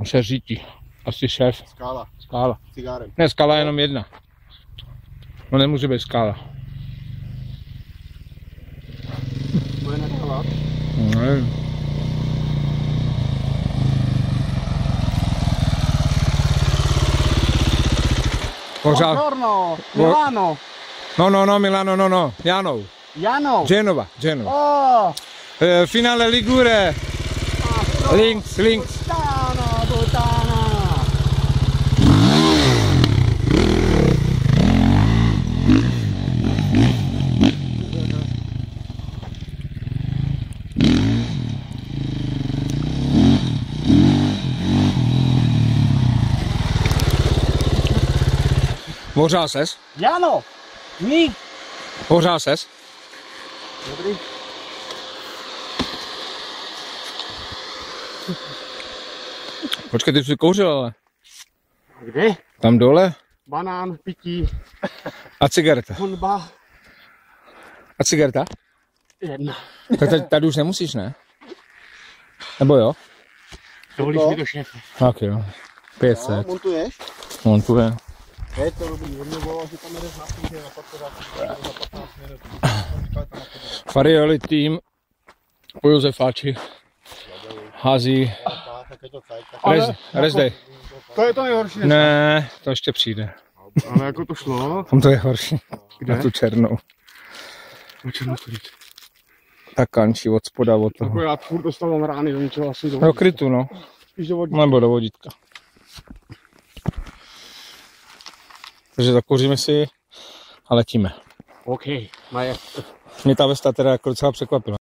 On se řítí. Asi šéf. Skála. Skála. Cigárem. Ne, skála je jenom jedna. No nemůže být skála. Bude nechávat. Nevím. Pořád. Buongiorno, Milano. No, Milano, no. Janou. Jano. Genova. Oh. Finale Ligure. Links. Puttana. Pořád ses? Jano. Ní. Pořád ses? Dobrý. Počkej, ty jsi kouřil, ale. Kde? Tam dole? Banán, pití, A cigareta? honba. A cigareta? Jedna. Tak tady už nemusíš, ne? Nebo jo? Dovolíš mi to, šéfe? Tak jo. 500. Montuješ? Montuje. Je to dobrý, on mě volal, že tam jde značku, že na podpořád za 15 minut. Farioli tým po Josefáči hází Rezdej. To je to nejhorší. Ne, to ještě přijde. Ale jako to šlo? Tam to je horší. Kde? Na tu černou. Na černou chodit. Ta kančí od spoda od toho. Jako já furt dostávám rány do něčeho asi do Do krytu, no. Spíš do vodí. Nebo do vodítka. Takže zakouříme si a letíme. OK, Maje. Mě ta vesta teda jako docela překvapila.